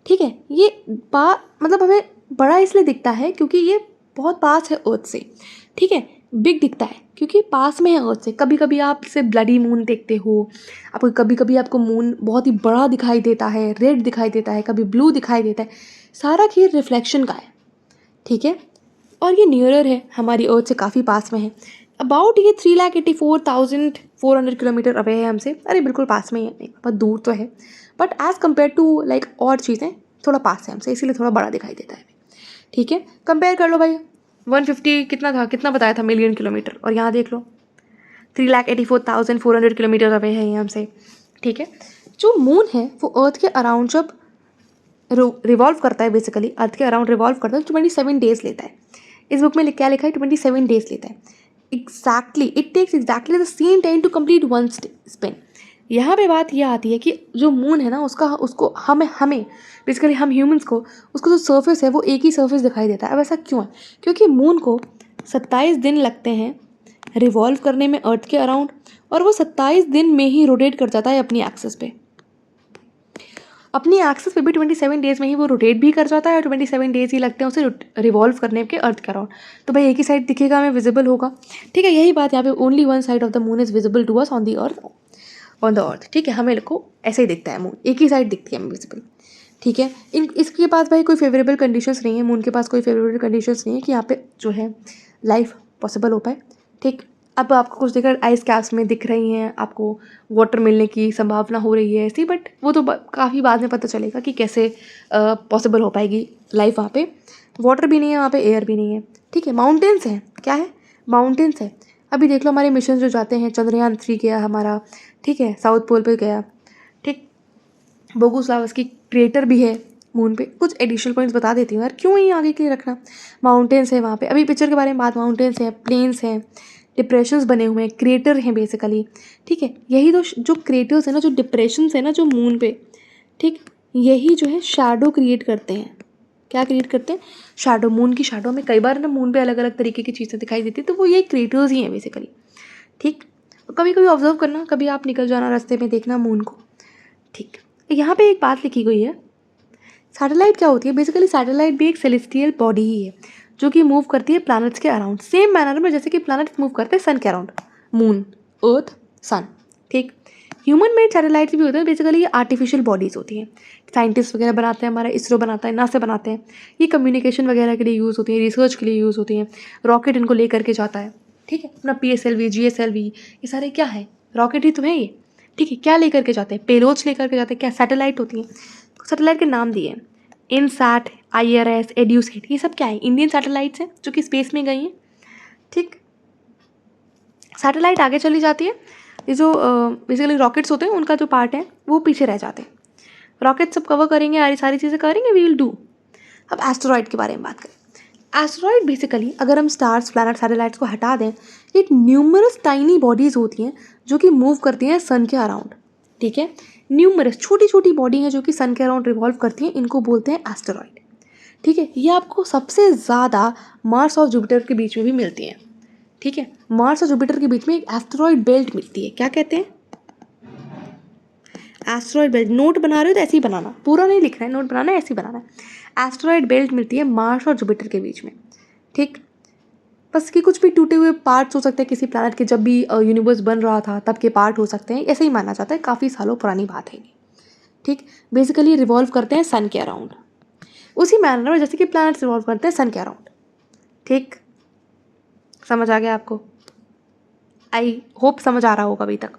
ठीक है। ये मतलब हमें बड़ा इसलिए दिखता है क्योंकि ये बहुत पास है अर्थ से, ठीक है। बिग दिखता है क्योंकि पास में है अर्थ से। कभी कभी आप इसे ब्लडी मून देखते हो, आपको कभी कभी आपको मून बहुत ही बड़ा दिखाई देता है, रेड दिखाई देता है, कभी ब्लू दिखाई देता है, सारा खेल रिफ्लेक्शन का है, ठीक है। और ये नियरर है, हमारी अर्थ से काफ़ी पास में है। अबाउट ये 3,84,400 किलोमीटर अवे है हमसे। अरे बिल्कुल पास में ही है, नहीं बहुत दूर तो है, but as compare to like और चीज़ें थोड़ा पास है हमसे, इसीलिए थोड़ा बड़ा दिखाई देता है, ठीक है। कंपेयर कर लो भाई, 150 कितना था, कितना बताया था मिलियन किलोमीटर, और यहाँ देख लो 3,84,400 किलोमीटर अवे है ये हमसे, ठीक है। जो मून है वो अर्थ के अराउंड जब रिवॉल्व करता है, बेसिकली अर्थ के अराउंड रिवॉल्व करता है, 27 डेज लेता है। इस बुक में क्या लिखा है? 27 डेज लेता है exactly. It takes exactly the same time to complete one spin. यहाँ पे बात यह आती है कि जो मून है ना उसको हमें बेसिकली हम ह्यूमंस को उसका जो सर्फेस है वो एक ही सर्फेस दिखाई देता है। अब ऐसा क्यों है? क्योंकि मून को 27 दिन लगते हैं रिवॉल्व करने में अर्थ के अराउंड, और वो 27 दिन में ही रोटेट कर जाता है अपनी एक्सिस पे। अपनी एक्सिस पे भी 27 डेज में ही वो रोटेट भी कर जाता है, और 27 डेज ही लगते हैं उसे रिवॉल्व करने के अर्थ के अराउंड। तो भाई एक ही साइड दिखेगा, हमें विजिबल होगा, ठीक है। यही बात यहाँ पे, only one side of the moon is visible to us on the earth, ठीक है। हमें को ऐसे ही दिखता है, मून एक ही साइड दिखती है हमें विजिबल, ठीक है। इसके पास भाई कोई फेवरेबल कंडीशंस नहीं है, मून के पास कोई फेवरेबल कंडीशंस नहीं है कि यहाँ पे जो है लाइफ पॉसिबल हो पाए, ठीक। अब आपको कुछ देकर आइस कैप्स में दिख रही हैं, आपको वाटर मिलने की संभावना हो रही है ऐसी, बट वो तो काफ़ी बाद में पता चलेगा कि कैसे पॉसिबल हो पाएगी लाइफ वहाँ पे। वाटर भी नहीं है वहाँ पे, एयर भी नहीं है, ठीक है। माउंटेन्स हैं, क्या है? माउंटेन्स है। अभी देख लो हमारे मिशन जो जाते हैं, चंद्रयान 3 गया हमारा, ठीक है, साउथ पोल पे गया, ठीक। बोगुस्लावस्की क्रेटर भी है मून पे। कुछ एडिशनल पॉइंट्स बता देती हूँ यार, क्यों ही आगे के लिए रखना। माउंटेन्स है वहाँ पे, अभी पिक्चर के बारे में बात, माउंटेन्स हैं, प्लेन्स हैं, डिप्रेशंस बने हुए हैं, क्रेटर हैं बेसिकली, ठीक है। यही तो जो क्रेटर्स है ना, जो डिप्रेशंस है ना जो मून पे, ठीक, यही जो है शैडो क्रिएट करते हैं। क्या क्रिएट करते हैं? शैडो। मून की शैडो में कई बार ना मून पे अलग अलग तरीके की चीज़ें दिखाई देती है, तो वो ये क्रेटर्स ही हैं बेसिकली, ठीक। कभी कभी ऑब्जर्व करना, कभी आप निकल जाना रास्ते में, देखना मून को, ठीक। यहाँ पे एक बात लिखी गई है, सैटेलाइट क्या होती है? बेसिकली सैटेलाइट भी एक सेलेस्टियल बॉडी ही है जो कि मूव करती है प्लैनेट्स के अराउंड, सेम मैनर में जैसे कि प्लैनेट्स मूव करते हैं सन के अराउंड, मून, अर्थ, सन, ठीक। ह्यूमन मेड सैटेलाइट्स भी होते हैं, बेसिकली ये आर्टिफिशियल बॉडीज़ होती हैं, साइंटिस्ट वगैरह बनाते हैं, हमारा इसरो बनाता है, नासा बनाते हैं, ये कम्युनिकेशन वगैरह के लिए यूज़ होती है, रिसर्च के लिए यूज़ होती हैं, रॉकेट इनको ले करके जाता है, ठीक है। अपना PSLV, GSLV, ये सारे क्या है? रॉकेट ही तो है ये, ठीक है। क्या लेकर के जाते हैं? पेलोड्स लेकर के जाते हैं, क्या सैटेलाइट होती हैं। सैटेलाइट के नाम दिए हैं, इनसैट, IRS, एड्यूसेट, ये सब क्या है? इंडियन सैटेलाइट्स हैं जो कि स्पेस में गई हैं, ठीक। सैटेलाइट आगे चली जाती है, ये जो बेसिकली रॉकेट्स होते हैं उनका जो पार्ट है वो पीछे रह जाते हैं। रॉकेट सब कवर करेंगे, सारी चीज़ें करेंगे, वी विल डू। अब एस्टेरॉइड के बारे में बात करें। एस्टेरॉइड बेसिकली अगर हम स्टार्स, प्लैनेट, सैटेलाइट्स को हटा दें, ये न्यूमरस टाइनी बॉडीज़ होती हैं जो कि मूव करती हैं सन के अराउंड, ठीक है। न्यूमरस छोटी छोटी बॉडी हैं जो कि सन के अराउंड रिवॉल्व करती हैं, इनको बोलते हैं एस्टेरॉइड, ठीक है। ये आपको सबसे ज़्यादा मार्स और जुपिटर के बीच में भी मिलती हैं, ठीक है। मार्स और जुपिटर के बीच में एक एस्टेरॉइड बेल्ट मिलती है, क्या कहते हैं? Asteroid belt. नोट बना रहे हो तो ऐसे ही बनाना, पूरा नहीं लिखना है, नोट बनाना है, ऐसे ही बनाना है। एस्टेरॉइड बेल्ट मिलती है मार्स और जुपिटर के बीच में, ठीक। बस कि कुछ भी टूटे हुए पार्ट्स हो सकते हैं किसी प्लैनेट के, जब भी यूनिवर्स बन रहा था तब के पार्ट हो सकते हैं, ऐसे ही माना जाता है, काफ़ी सालों पुरानी बात है ये, ठीक। बेसिकली रिवॉल्व करते हैं सन के अराउंड, उसी मैनर में जैसे कि प्लैनेट्स रिवॉल्व करते हैं सन के अराउंड, ठीक। समझ आ गया आपको? आई होप समझ आ रहा होगा अभी तक।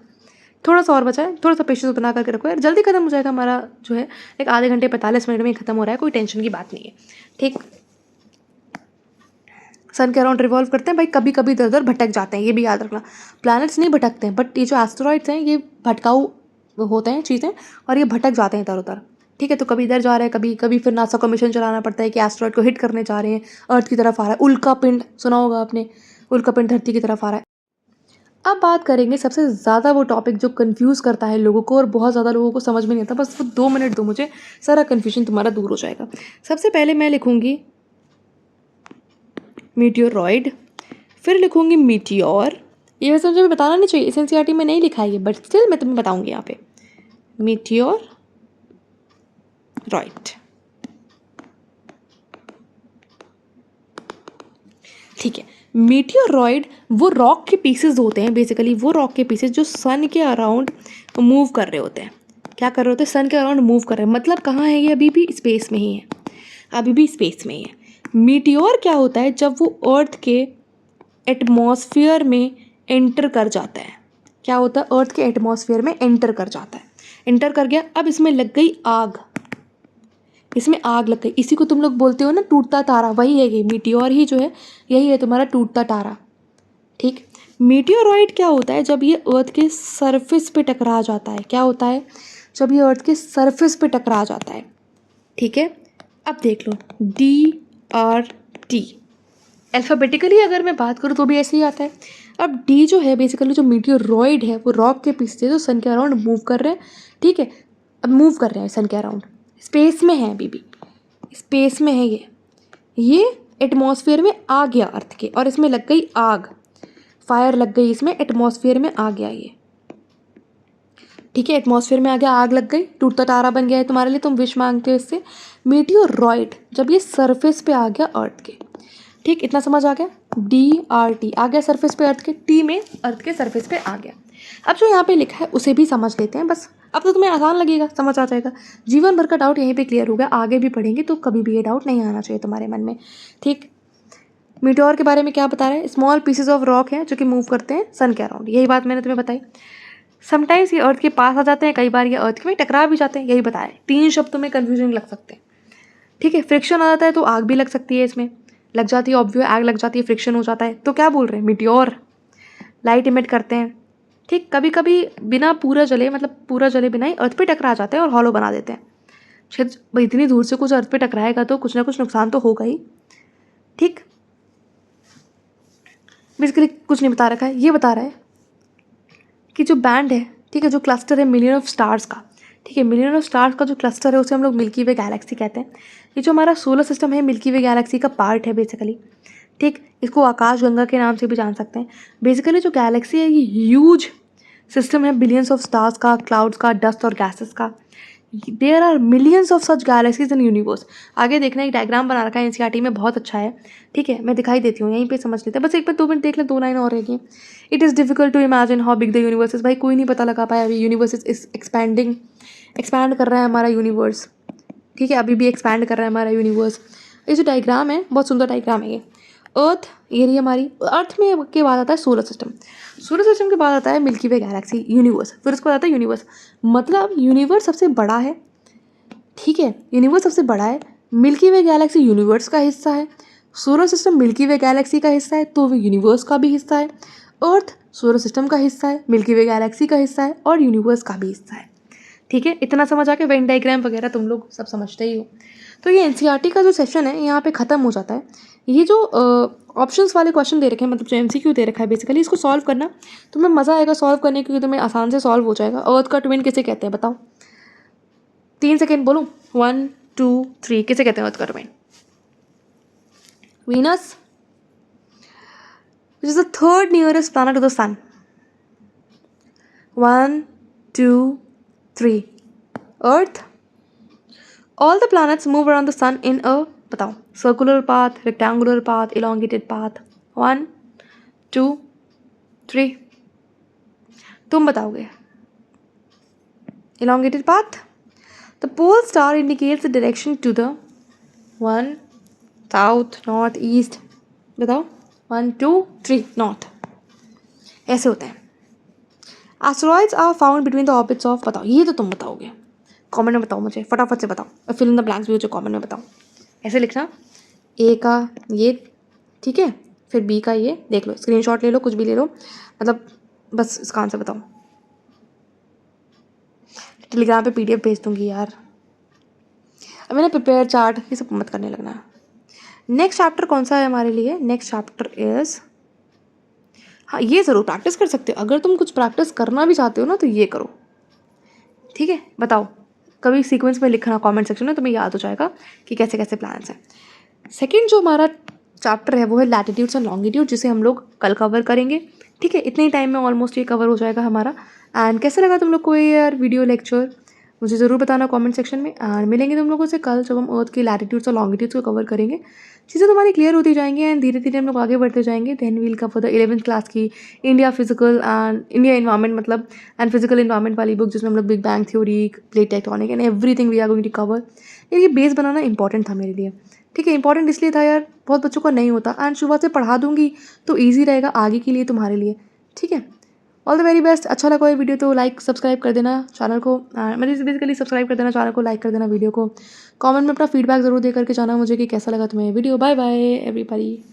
थोड़ा सा और बचा है, थोड़ा सा पेशेंस बना करके रखो यार, जल्दी खत्म हो जाएगा हमारा जो है, एक आधे घंटे 45 मिनट में खत्म हो रहा है, कोई टेंशन की बात नहीं है, ठीक। सन के अराउंड रिवॉल्व करते हैं भाई, कभी कभी इधर उधर भटक जाते हैं, ये भी याद रखना। प्लैनेट्स नहीं भटकते हैं, बट ये जो एस्टेरॉइड्स हैं ये भटकाऊ होते हैं चीज़ें, और ये भटक जाते हैं इधर उधर, ठीक है। तो कभी इधर जा रहे हैं, कभी कभी फिर नासा को मिशन चलाना पड़ता है कि एस्टेरॉइड को हिट करने जा रहे हैं, अर्थ की तरफ आ रहा है, उल्का पिंड सुना होगा आपने, उल्का पिंड धरती की तरफ आ रहा है। अब बात करेंगे सबसे ज़्यादा वो टॉपिक जो कंफ्यूज करता है लोगों को और बहुत ज़्यादा लोगों को समझ में नहीं आता, बस वो 2 मिनट दो मुझे, सारा कन्फ्यूजन तुम्हारा दूर हो जाएगा। सबसे पहले मैं लिखूंगी मीटियोरॉइड, फिर लिखूंगी मीटियोर। ये वैसे मुझे बताना नहीं चाहिए, इस NCERT में नहीं लिखा है ये, बट स्टिल मैं तुम्हें बताऊंगी यहाँ पे, मीटियोरॉइड, ठीक है। मीटियोरॉइड वो रॉक के पीसेस होते हैं, बेसिकली वो रॉक के पीसेस जो सन के अराउंड मूव कर रहे होते हैं। क्या कर रहे होते हैं? सन के अराउंड मूव कर रहे हैं, मतलब कहाँ है ये? अभी भी स्पेस में ही है, अभी भी स्पेस में ही है। मीटियोर क्या होता है? जब वो अर्थ के एटमॉस्फेयर में एंटर कर जाता है। क्या होता है? अर्थ के एटमॉस्फेयर में एंटर कर जाता है, एंटर कर गया, अब इसमें लग गई आग, इसमें आग लग गई, इसी को तुम लोग बोलते हो ना टूटता तारा, वही है ये मीटियोर ही जो है, यही है तुम्हारा टूटता तारा, ठीक। मीटियोरॉइड क्या होता है? जब ये अर्थ के सरफेस पे टकरा जाता है, क्या होता है? जब ये अर्थ के सरफेस पे टकरा जाता है, ठीक है। अब देख लो DRT, अल्फ़ाबेटिकली अगर मैं बात करूँ तो भी ऐसे ही आता है। अब D जो है बेसिकली जो मीटियोरॉइड है वो रॉक के पीस जो सन के अराउंड मूव कर रहे हैं, ठीक है। अब मूव कर रहे हैं सन के अराउंड, स्पेस में है, अभी भी स्पेस में है ये एटमॉस्फेयर में आ गया अर्थ के, और इसमें लग गई आग, फायर लग गई इसमें, एटमॉस्फेयर में आ गया ये, ठीक है। एटमॉस्फेयर में आ गया, आग लग गई, टूटता तारा बन गया है तुम्हारे लिए, तुम विश मांगते हो इससे। मीटियोरॉइड जब ये सरफेस पे आ गया अर्थ के, ठीक, इतना समझ आ गया। DRT आ गया सरफेस पे अर्थ के, T में अर्थ के सरफेस पे आ गया। अब जो यहाँ पे लिखा है उसे भी समझ लेते हैं, बस अब तो तुम्हें आसान लगेगा, समझ आ जाएगा। जीवन भर का डाउट यहीं पे क्लियर हो गया, आगे भी पढ़ेंगे तो कभी भी ये डाउट नहीं आना चाहिए तुम्हारे मन में, ठीक। मीटियोर के बारे में क्या बता रहे हैं? स्मॉल पीसेज ऑफ रॉक हैं जो कि मूव करते हैं सन के अराउंड, यही बात मैंने तुम्हें बताई। समटाइम्स ये अर्थ के पास आ जाते हैं, कई बार ये अर्थ में टकरा भी जाते हैं, यही बताया। 3 शब्दों में कन्फ्यूजन लग सकते हैं, ठीक है। फ्रिक्शन आ जाता है तो आग भी लग सकती है, इसमें लग जाती है, ऑब्वियस आग लग जाती है, फ्रिक्शन हो जाता है, तो क्या बोल रहे हैं? मीटियोर लाइट इमिट करते हैं, ठीक। कभी कभी बिना पूरा जले, मतलब पूरा जले बिना ही अर्थ पे टकरा जाते हैं और हॉलो बना देते हैं। शायद इतनी दूर से कुछ अर्थ पे टकराएगा तो कुछ ना कुछ नुकसान तो होगा ही, ठीक। बेसिकली कुछ नहीं बता रखा है, ये बता रहा है कि जो बैंड है, ठीक है, जो क्लस्टर है मिलियन ऑफ स्टार्स का, ठीक है, मिलियन ऑफ स्टार्स का जो क्लस्टर है उसे हम लोग मिल्की वे गैलेक्सी कहते हैं। ये जो हमारा सोलर सिस्टम है मिल्की वे गैलेक्सी का पार्ट है बेसिकली, ठीक। इसको आकाश गंगा के नाम से भी जान सकते हैं। बेसिकली जो गैलेक्सी है ये ह्यूज सिस्टम है, बिलियंस ऑफ स्टार्स का, क्लाउड्स का, डस्ट और गैसेस का। There are millions of such galaxies in universe. आगे देखना, एक डायग्राम बना रखा है एनसीईआरटी में, बहुत अच्छा है, ठीक है, मैं दिखाई देती हूँ, यहीं पे समझ लेते हैं, बस एक बार 2 मिनट देख ले, 2 लाइन और रहेगी। It is difficult to imagine how big the universe is. भाई कोई नहीं पता लगा पाया अभी, यूनिवर्स इज एक्सपैंड कर रहा है हमारा यूनिवर्स, ठीक है, अभी भी एक्सपैंड कर रहा है हमारा यूनिवर्स। ये जो डायग्राम है बहुत सुंदर डायग्राम है ये। अर्थ, ये रही हमारी अर्थ में, के बाद आता है सोलर सिस्टम, सोलर सिस्टम के बाद आता है मिल्की वे गैलेक्सी, यूनिवर्स, फिर उसके बाद आता है यूनिवर्स। मतलब यूनिवर्स सबसे बड़ा है, ठीक है, यूनिवर्स सबसे बड़ा है, मिल्की वे गैलेक्सी यूनिवर्स का हिस्सा है, सोलर सिस्टम मिल्की वे गैलेक्सी का हिस्सा है तो वो यूनिवर्स का भी हिस्सा है, अर्थ सोलर सिस्टम का हिस्सा है, मिल्की वे गैलेक्सी का हिस्सा है और यूनिवर्स का भी हिस्सा है, ठीक है। इतना समझ आ के वेन डायग्राम वगैरह तुम लोग सब समझते ही हो। तो ये एनसीईआरटी का जो सेशन है यहाँ पे ख़त्म हो जाता है। ये जो ऑप्शंस वाले क्वेश्चन दे रखे हैं, मतलब जो एमसीक्यू दे रखा है बेसिकली, इसको सॉल्व करना तुम्हें मज़ा आएगा सॉल्व करने, क्योंकि तुम्हें आसान से सॉल्व हो जाएगा। अर्थ का ट्विन किसे कहते हैं बताओ, 3 सेकेंड बोलूँ, 1 2 3, किसे कहते हैं अर्थ का twin? Venus, which is the third nearest planet to the sun. 1 2 3, Earth. All the planets move around the sun in a, बताओ, circular path, rectangular path, elongated path. 1 2 3, तुम बताओगे। elongated path. The pole star indicates the direction to the 1 south, north, east. बताओ, 1 2 3, north. ऐसे होते हैं। Asteroids are found between the orbits of, बताओ, ये तो तुम बताओगे, कमेंट में बताओ मुझे, फटाफट से बताओ, और फिल इन द ब्लैंक्स भी मुझे कमेंट में बताओ। ऐसे लिखना, ए का ये, ठीक है, फिर बी का ये, देख लो, स्क्रीनशॉट ले लो, कुछ भी ले लो, मतलब बस इसका आंसर बताओ। टेलीग्राम पे पीडीएफ भेज दूंगी यार। अब मैंने प्रिपेयर चार्ट, ये सब मत करने लगना। नेक्स्ट चैप्टर कौन सा है हमारे लिए? नेक्स्ट चैप्टर इज, हाँ ये ज़रूर प्रैक्टिस कर सकते हो, अगर तुम कुछ प्रैक्टिस करना भी चाहते हो ना तो ये करो, ठीक है। बताओ, कभी सीक्वेंस में लिखना कमेंट सेक्शन में, तुम्हें याद हो जाएगा कि कैसे कैसे प्लान्स हैं। सेकंड जो हमारा चैप्टर है वो है लैटिट्यूड्स एंड लॉन्गिट्यूड, जिसे हम लोग कल कवर करेंगे, ठीक है। इतने ही टाइम में ऑलमोस्ट ये कवर हो जाएगा हमारा। एंड कैसा लगा तुम लोग को ये यार वीडियो लेक्चर, मुझे ज़रूर बताना कमेंट सेक्शन में। एंड मिलेंगे तुम लोगों से कल, जब हम अर्थ की लैटिट्यूड्स और लॉन्गिट्यूड्स को कवर करेंगे। चीज़ें तुम्हारी क्लियर होती जाएंगी एंड धीरे धीरे हम लोग आगे बढ़ते जाएंगे। Then we'll cover the 11th class की India physical and India environment, मतलब एंड फिजिकल इन्वायरमेंट वाली बुक, जिसमें हम लोग big bang theory, plate tectonic and everything we are going to cover. ये बेस बनाना इंपॉर्टेंट था मेरे लिए, ठीक है। इंपॉर्टेंट इसलिए था यार, बहुत बच्चों को नहीं होता, एंड सुबह से पढ़ा दूंगी तो ईजी रहेगा आगे के लिए तुम्हारे लिए, ठीक है। All the very best. अच्छा लगा ये वीडियो तो लाइक सब्सक्राइब कर देना चैनल को, मतलब बेसिकली सब्सक्राइब कर देना चैनल को, लाइक कर देना वीडियो को, कमेंट में अपना फीडबैक ज़रूर दे करके जाना मुझे कि कैसा लगा तुम्हें वीडियो। Bye by everybody.